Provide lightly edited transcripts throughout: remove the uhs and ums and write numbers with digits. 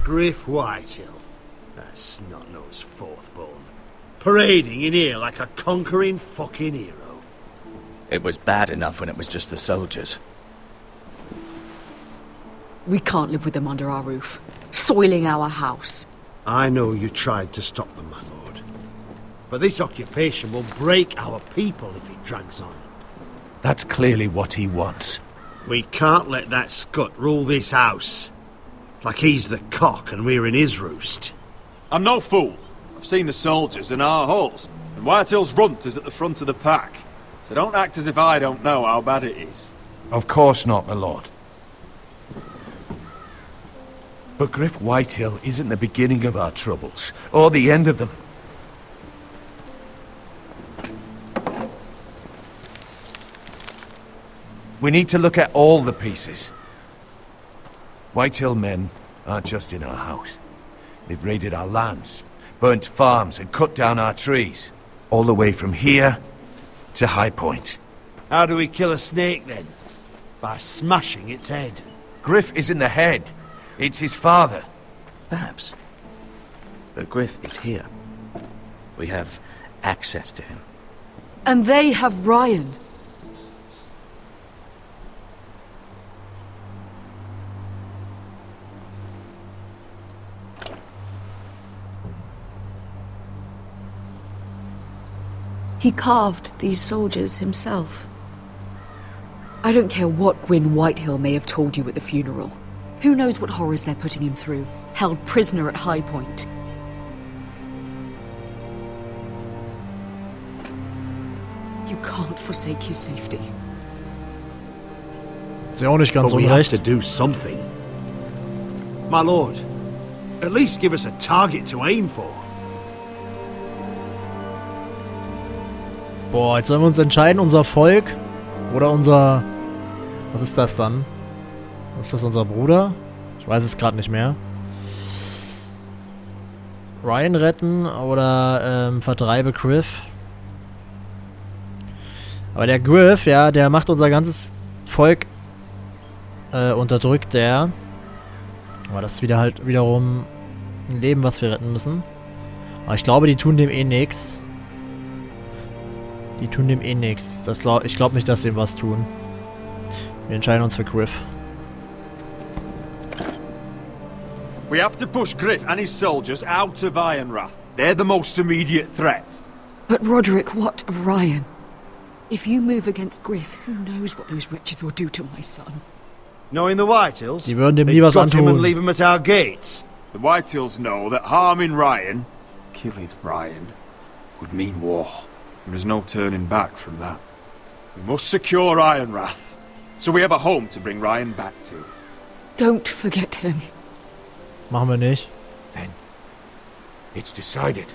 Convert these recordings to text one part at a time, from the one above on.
Griff Whitehill. That snot-nosed fourth-born. Parading in here like a conquering fucking hero. It was bad enough when it was just the soldiers. We can't live with them under our roof, soiling our house. I know you tried to stop them, my lord. But this occupation will break our people if it drags on. That's clearly what he wants. We can't let that scut rule this house. Like he's the cock and we're in his roost. I'm no fool. I've seen the soldiers in our halls, and Whitehill's runt is at the front of the pack. So don't act as if I don't know how bad it is. Of course not, my lord. But Griff Whitehill isn't the beginning of our troubles, or the end of them. We need to look at all the pieces. Whitehill men aren't just in our house. They've raided our lands, burnt farms and cut down our trees. All the way from here to High Point. How do we kill a snake then? By smashing its head. Griff isn't the head. It's his father. Perhaps. But Griff is here. We have access to him. And they have Ryan. He carved these soldiers himself. I don't care what Gwyn Whitehill may have told you at the funeral. Who knows what horrors they're putting him through, held prisoner at High Point. You can't forsake his safety. Ist ja auch nicht ganz But we have unrecht. to do something. My lord, at least give us a target to aim for. Boah, jetzt sollen wir uns entscheiden, unser Volk oder unser... Was ist das dann? Ist das unser Bruder? Ich weiß es gerade nicht mehr. Ryan retten oder vertreibe Griff. Aber der Griff, ja, der macht unser ganzes Volk unterdrückt der. Aber das ist wieder halt wiederum ein Leben, was wir retten müssen. Aber ich glaube, die tun dem eh nix. Die tun dem eh nix. Ich glaube nicht, dass sie ihm was tun. Wir entscheiden uns für Griff. We have to push Griff and his soldiers out of Ironrath. They're the most immediate threat. But Roderick, what of Ryan? If you move against Griff, who knows what those wretches will do to my son? Knowing the Whitehills, Die würden dem nie they'd was cut him and antun. leave him at our gates. The Whitehills know that harming Ryan, killing Ryan, would mean war. There is no turning back from that. We must secure Ironrath, so we have a home to bring Ryan back to. Don't forget him. Machen wir nicht. Then, it's decided.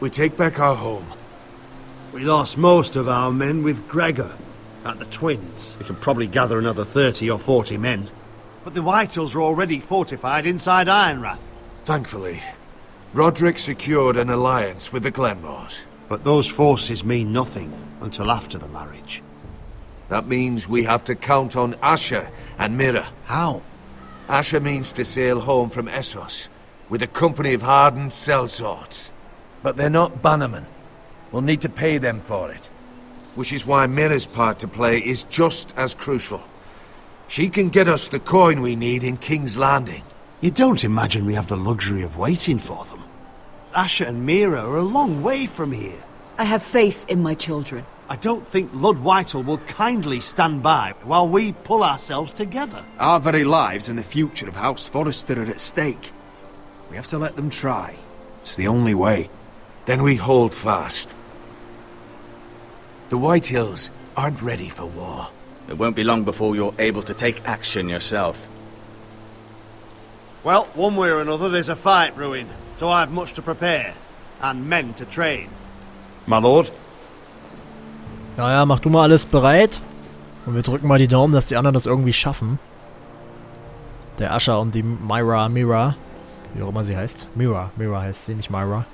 We take back our home. We lost most of our men with Gregor at the Twins. We can probably gather another 30 or 40 men. But the Whitehills are already fortified inside Ironrath. Thankfully, Roderick secured an alliance with the Glenmores. But those forces mean nothing until after the marriage. That means we have to count on Asher and Mira. How? Asher means to sail home from Essos with a company of hardened sellswords. But they're not bannermen. We'll need to pay them for it. Which is why Mira's part to play is just as crucial. She can get us the coin we need in King's Landing. You don't imagine we have the luxury of waiting for them. Asher and Mira are a long way from here. I have faith in my children. I don't think Lud Whitehall will kindly stand by while we pull ourselves together. Our very lives and the future of House Forrester are at stake. We have to let them try. It's the only way. Then we hold fast. The Whitehills aren't ready for war. It won't be long before you're able to take action yourself. Well, one way or another there's a fight brewing, so I've much to prepare. And men to train. My lord? Naja, mach du mal alles bereit. Und wir drücken mal die Daumen, dass die anderen das irgendwie schaffen. Der Asher und die Mira, wie auch immer sie heißt. Mira heißt sie, nicht Myra.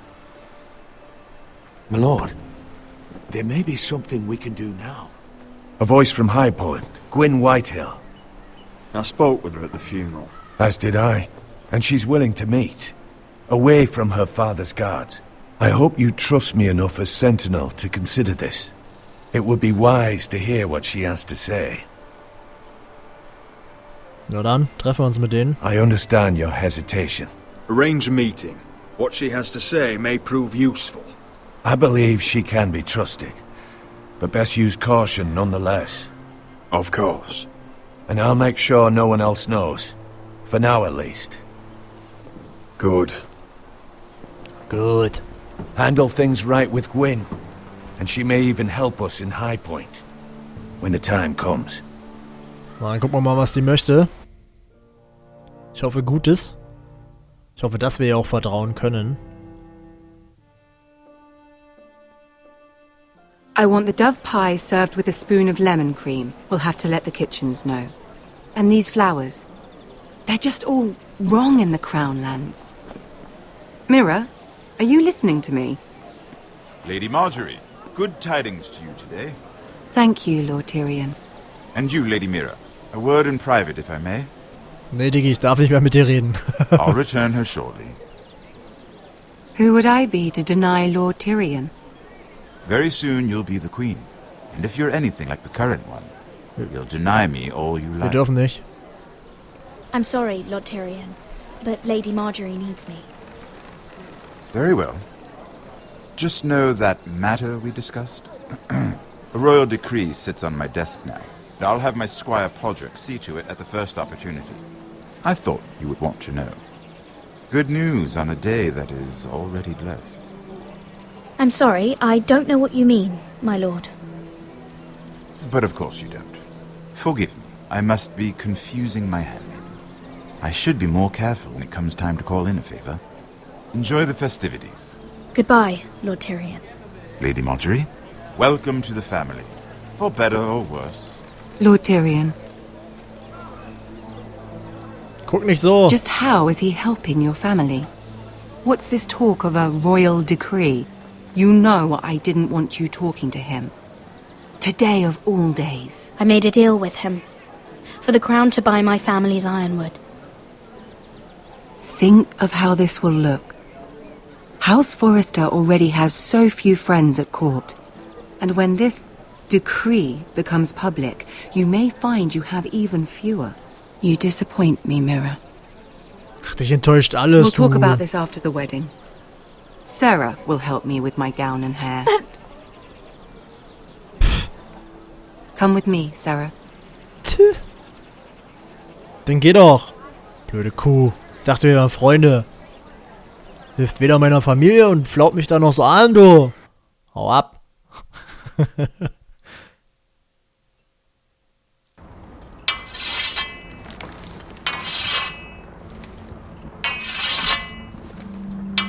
My lord, there may be something we can do now. A voice from High Point, Gwyn Whitehill. I spoke with her at the funeral. As did I. And she's willing to meet, away from her father's guards. I hope you trust me enough as Sentinel to consider this. It would be wise to hear what she has to say. Na dann, treffen wir uns mit denen. I understand your hesitation. Arrange a meeting. What she has to say may prove useful. I believe she can be trusted, but best use caution nonetheless. Of course. And I'll make sure no one else knows. For now, at least. Good. Gut. Handle things right with Gwyn, and she may even help us in High Point. When the time comes. Na, dann gucken wir mal, was die möchte. Ich hoffe, Gutes. Ich hoffe, dass wir ihr auch vertrauen können. I want the dove pie served with a spoon of lemon cream. We'll have to let the kitchens know. And these flowers. They're just all wrong in the Crown lands. Mira, are you listening to me? Lady Marjorie, good tidings to you today. Thank you, Lord Tyrion. And you, Lady Mira. A word in private, if I may. Nee, Diggi, ich darf nicht mehr mit dir reden. I'll return her shortly. Who would I be to deny Lord Tyrion? Very soon you'll be the queen. And if you're anything like the current one, you'll deny me all you Wir like. dürfen nicht. I'm sorry, Lord Tyrion, but Lady Marjorie needs me. Very well. Just know that matter we discussed? A royal decree sits on my desk now. And I'll have my Squire Podrick see to it at the first opportunity. I thought you would want to know. Good news on a day that is already blessed. I'm sorry, I don't know what you mean, my lord. But of course you don't. Forgive me, I must be confusing my handmaidens. I should be more careful when it comes time to call in a favor. Enjoy the festivities. Goodbye, Lord Tyrion. Lady Marjorie, welcome to the family. For better or worse. Lord Tyrion, Guck nicht so. just how is he helping your family? What's this talk of a royal decree? You know I didn't want you talking to him. Today of all days. I made a deal with him. For the crown to buy my family's ironwood. Think of how this will look. House Forrester already has so few friends at court. And when this decree becomes public, you may find you have even fewer. You disappoint me, Mira. Ach, dich enttäuscht alles, We'll talk du. about this after the wedding. Sarah will help me with my gown and hair. Come with me, Sarah. Tch. Dann geh doch. Blöde Kuh. Ich dachte, wir wären Freunde. Hilft weder meiner Familie und flaut mich da noch so an, du. Hau ab.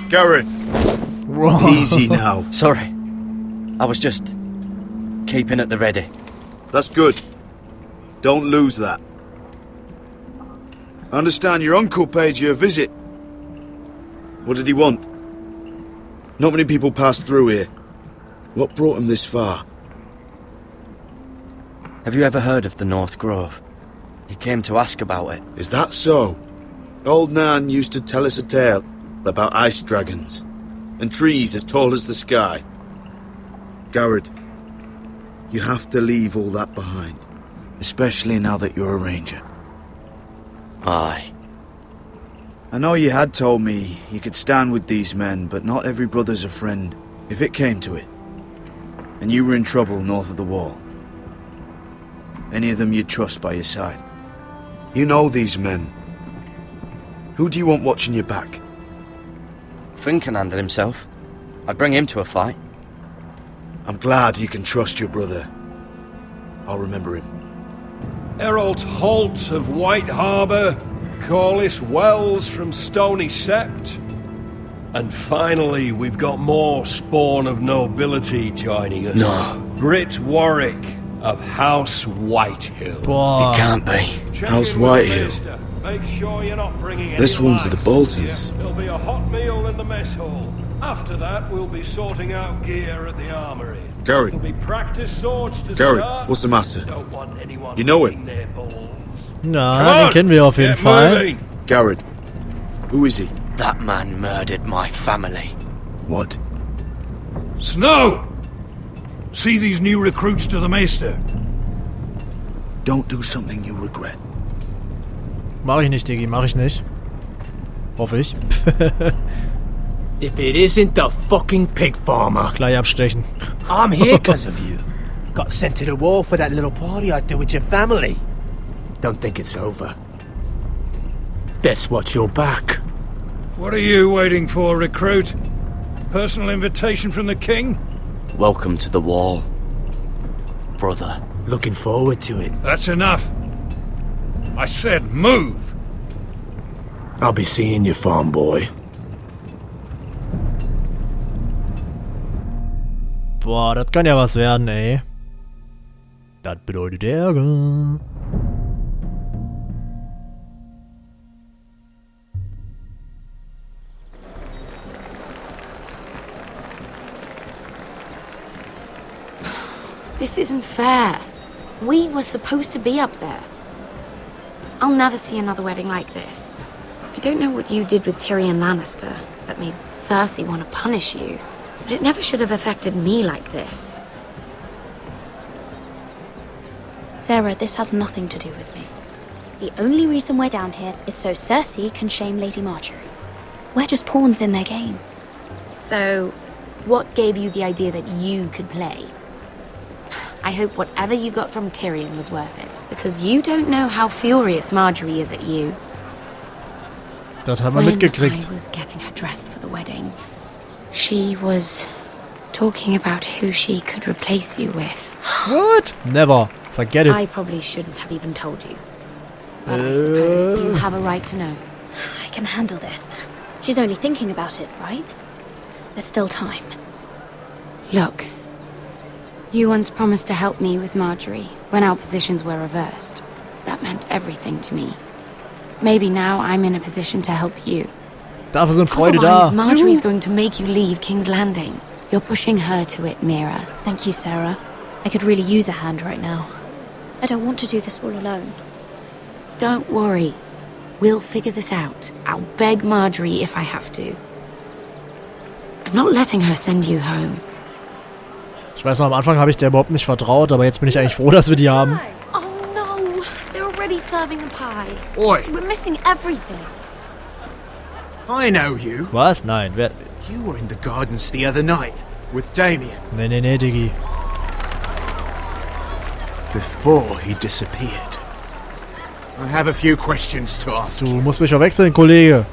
Garrett, easy now. Sorry. I was just keeping at the ready. That's good. Don't lose that. I understand your uncle paid you a visit. What did he want? Not many people pass through here. What brought him this far? Have you ever heard of the North Grove? He came to ask about it. Is that so? Old Nan used to tell us a tale about ice dragons and trees as tall as the sky. Garrett, you have to leave all that behind. Especially now that you're a ranger. Aye. I know you had told me you could stand with these men, but not every brother's a friend, if it came to it. And you were in trouble north of the wall. Any of them you'd trust by your side. You know these men. Who do you want watching your back? Finn can handle himself. I'd bring him to a fight. I'm glad you can trust your brother. I'll remember him. Errol Holt of White Harbour, Corliss Wells from Stony Sept. And finally, we've got more spawn of nobility joining us. No. Britt Warwick of House Whitehill. Boah. It can't be. Check House in with Whitehill. the minister. Make sure you're not bringing any This one's for the lads. Boltons. There'll be a hot meal in the mess hall. After that, we'll be sorting out gear at the armory. Garrett. There'll be practice swords to Garrett, start. what's the matter? Don't want anyone You know hitting him? their balls. Na, Come den on, kennen wir auf jeden get Fall. moving. Garrett, Who is he? That man murdered my family. What? Snow! See these new recruits to the Maester? Don't do something you regret. Mach ich nicht, Diggi, mach ich nicht. Hoffe ich. If it isn't the fucking pig farmer. Gleich abstechen. I'm here because of you. Got sent to the war for that little party I threw with your family. Don't think it's over. Best watch your back. What are you waiting for, recruit? Personal invitation from the king? Welcome to the wall, brother. Looking forward to it. That's enough. I said move! I'll be seeing you, farm boy. Boah, das kann ja was werden, ey. Das bedeutet Ärger. This isn't fair. We were supposed to be up there. I'll never see another wedding like this. I don't know what you did with Tyrion Lannister that made Cersei want to punish you, but it never should have affected me like this. Sarah, this has nothing to do with me. The only reason we're down here is so Cersei can shame Lady Marjorie. We're just pawns in their game. So, what gave you the idea that you could play? I hope whatever you got from Tyrion was worth it, because you don't know how furious Marjorie is at you. Das haben wir mitgekriegt. When I was getting her dressed for the wedding, she was talking about who she could replace you with. What? Never. Forget it. I probably shouldn't have even told you. But I suppose you have a right to know. I can handle this. She's only thinking about it, right? There's still time. Look, you once promised to help me with Marjorie when our positions were reversed. That meant everything to me. Maybe now I'm in a position to help you. Dafür sind Freude da. Otherwise, Marjorie's going to make you leave King's Landing. You're pushing her to it, Mira. Thank you, Sarah. I could really use a hand right now. I don't want to do this all alone. Don't worry. We'll figure this out. I'll beg Marjorie if I have to. I'm not letting her send you home. Ich weiß noch, am Anfang habe ich der überhaupt nicht vertraut, aber jetzt bin ich eigentlich froh, dass wir die haben. Oh no! They're already serving the pie. Oi! We're missing everything. I know you. Was? Nein, wer... You were in the gardens the other night with Damien. Nee, Diggi. Before he disappeared. I have a few questions to ask Du you. musst mich verwechseln, Kollege.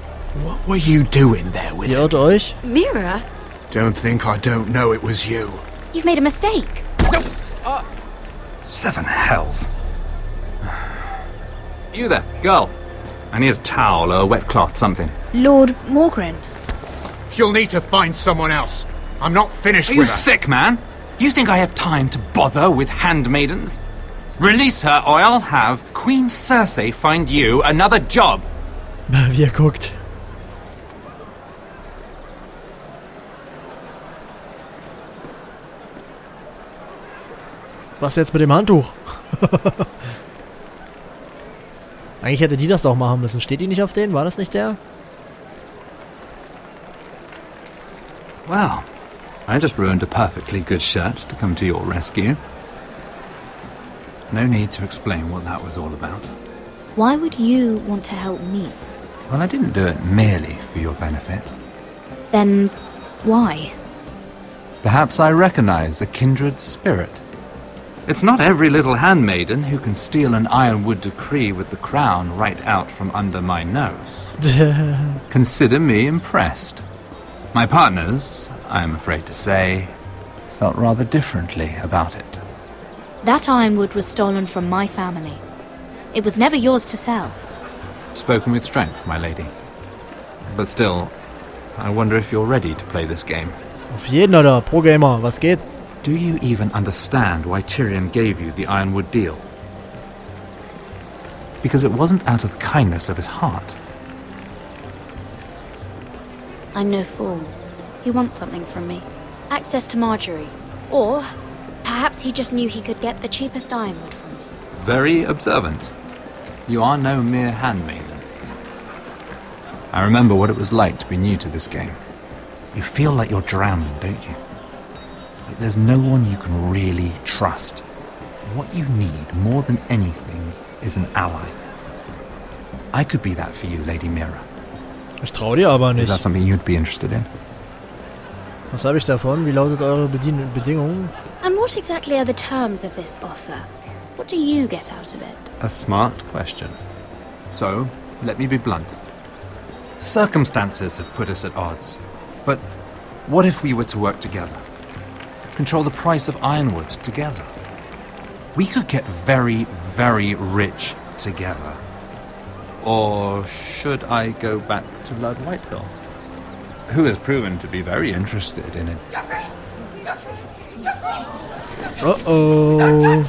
What were you doing there with Ihr him? irrt euch? Mira? Don't think I don't know it was you. You've made a mistake. Seven hells. You there, girl. I need a towel or a wet cloth, something. Lord Morgren. You'll need to find someone else. I'm not finished Are you with her. sick, man? You think I have time to bother with handmaidens? Release her or I'll have Queen Cersei find you another job. Wie er guckt. Was jetzt mit dem Handtuch? Eigentlich hätte die das doch machen müssen. Steht die nicht auf denen? War das nicht der? Well, I just ruined a perfectly good shirt to come to your rescue. No need to explain what that was all about. Why would you want to help me? Well, I didn't do it merely for your benefit. Then, why? Perhaps I recognize a kindred spirit. It's not every little handmaiden who can steal an ironwood decree with the crown right out from under my nose. Consider me impressed. My partners, I'm afraid to say, felt rather differently about it. That ironwood was stolen from my family. It was never yours to sell. Spoken with strength, my lady. But still, I wonder if you're ready to play this game. Auf jeden, oder? Pro-Gamer, was geht? Do you even understand why Tyrion gave you the Ironwood deal? Because it wasn't out of the kindness of his heart. I'm no fool. He wants something from me. Access to Marjorie. Or perhaps he just knew he could get the cheapest ironwood from me. Very observant. You are no mere handmaiden. I remember what it was like to be new to this game. You feel like you're drowning, don't you? Like there's no one you can really trust. What you need, more than anything, is an ally. I could be that for you, Lady Mira. Ich traue dir aber Is nicht. that something you'd be interested in? Was habe ich davon? Wie lautet eure Bedingungen? And what exactly are the terms of this offer? What do you get out of it? A smart question. So, let me be blunt. Circumstances have put us at odds. But what if we were to work together? Control the price of ironwood together? We could get very, very rich together. Or should I go back to Lord Whitehill, who has proven to be very interested in it? Uh-oh.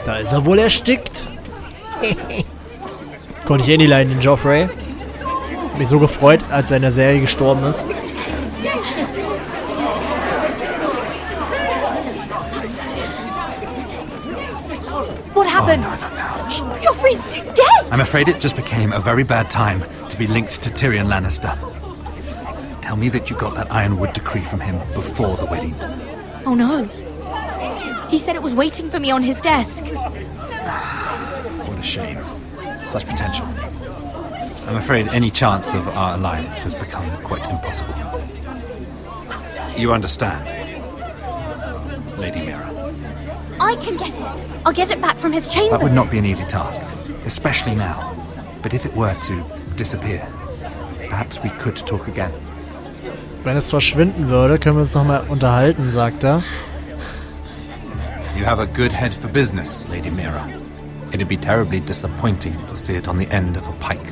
Da ist er wohl erstickt. Konnte ich eh nicht leiden, den Joffrey. Hab mich so gefreut, als er in der Serie gestorben ist. What happened? Joffrey's dead! I'm afraid it just became a very bad time to be linked to Tyrion Lannister. Tell me that you got that Ironwood decree from him before the wedding. Oh no. He said it was waiting for me on his desk. What a shame. Such potential. I'm afraid any chance of our alliance has become quite impossible. You understand, Lady Mira? I can get it. I'll get it back from his chamber. That would not be an easy task, especially now. But if it were to disappear, perhaps we could talk again. Wenn es verschwinden würde, können wir uns nochmal unterhalten, sagt er. You have a good head for business, Lady Mira. It'd be terribly disappointing to see it on the end of a pike.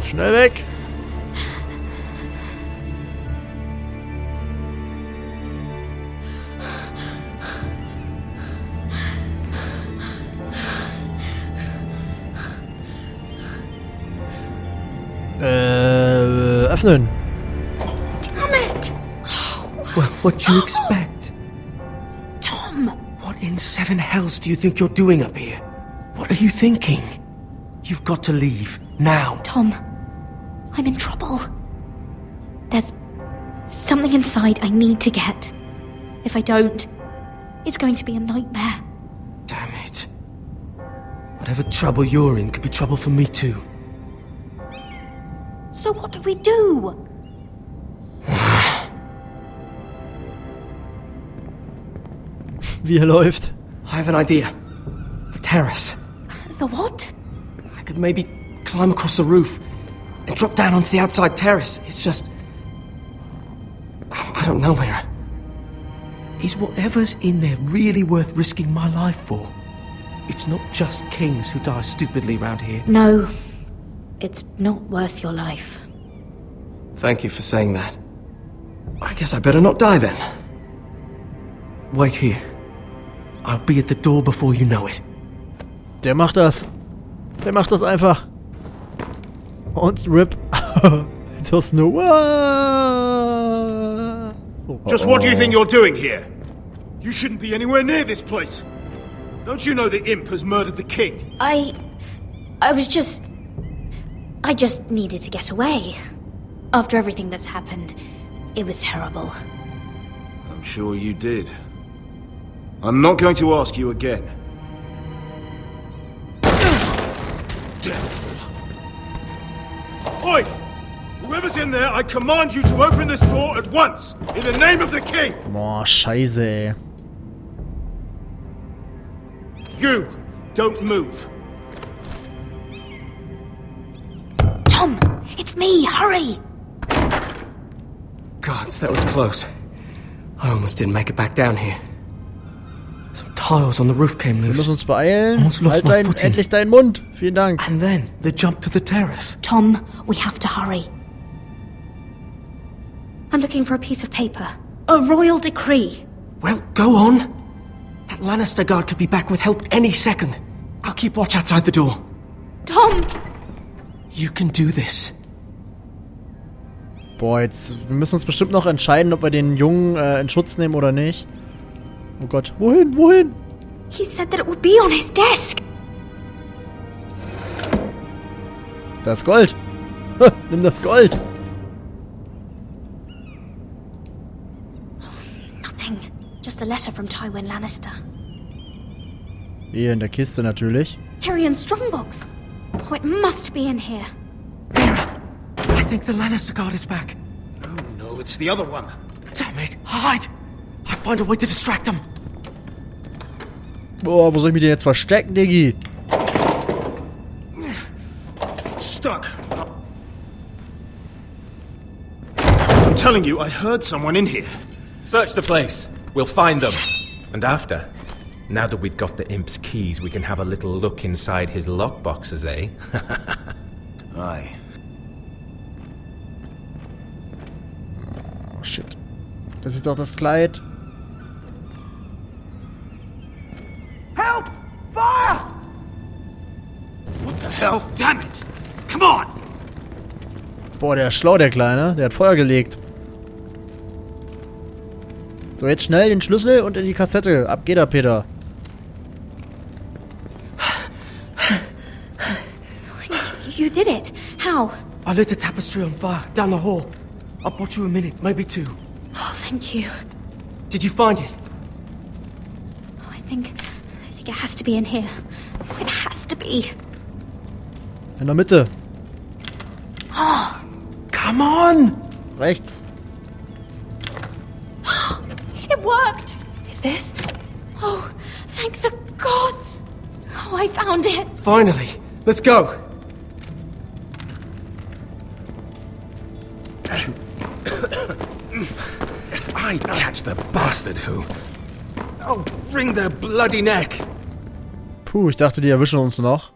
Schnell weg! Öffnen! Damn it! Well, what do you expect? Tom! What in seven hells do you think you're doing up here? What are you thinking? You've got to leave, now. Tom, I'm in trouble. There's something inside I need to get. If I don't, it's going to be a nightmare. Damn it. Whatever trouble you're in could be trouble for me too. So what do we do? Wie er läuft. I have an idea. The terrace. The what? I could maybe climb across the roof and drop down onto the outside terrace. It's just... I don't know, Mira. Is whatever's in there really worth risking my life for? It's not just kings who die stupidly round here. No, it's not worth your life. Thank you for saying that. I guess I better not die then. Wait here. I'll be at the door before you know it. Der macht das. Der macht das einfach. Und RIP. It's us no. Just what do you think you're doing here? You shouldn't be anywhere near this place. Don't you know the imp has murdered the king? I just needed to get away. After everything that's happened, it was terrible. I'm sure you did. I'm not going to ask you again. Damn it all. Oi! Whoever's in there, I command you to open this door at once! In the name of the king! Boah, scheiße, ey. You! Don't move! Tom! It's me! Hurry! Gods, that was close. I almost didn't make it back down here. Some tiles on the roof came Wir loose. müssen uns beeilen. Almost lost my footing. Endlich deinen Mund. Vielen Dank. And then the jump to the terrace. Tom, we have to hurry. I'm looking for a piece of paper. A royal decree. Well, go on. That Lannister guard could be back with help any second. I'll keep watch outside the door. Tom! You can do this. Boah, jetzt... Wir müssen uns bestimmt noch entscheiden, ob wir den Jungen in Schutz nehmen oder nicht. Oh Gott. Wohin? Wohin? He said that it would be on his desk. Das Gold. Nimm das Gold. Nothing. Just a letter from Tywin Lannister. Hier in der Kiste natürlich. Tyrion's strongbox. Oh, it must be in here. I think the Lannister guard is back. Oh no, it's the other one. Damn it. Hide. I'll find a way to distract them. Boah, wo soll ich mich denn jetzt verstecken, Diggi? Stuck. I'm telling you, I heard someone in here. Search the place. We'll find them. And after, now that we've got the imp's keys, we can have a little look inside his lockboxes, eh? Aye. Oh, shit. Das ist doch das Kleid. Help! Fire! What the hell? Damn it! Come on! Boah, der ist schlau, der Kleine. Der hat Feuer gelegt. So, jetzt schnell den Schlüssel und in die Kassette. Ab geht er, Peter. You did it. How? I lit a tapestry on fire down the hall. I bought you a minute, maybe 2. Oh, thank you. Did you find it? Oh, I think it has to be in here. Oh, it has to be. In der Mitte. Oh, come on! Rechts. it worked. Is this? Oh, thank the gods. Oh, I found it. Finally. Let's go. If I catch the bastard who... I'll wring their bloody neck. Puh, ich dachte, die erwischen uns noch.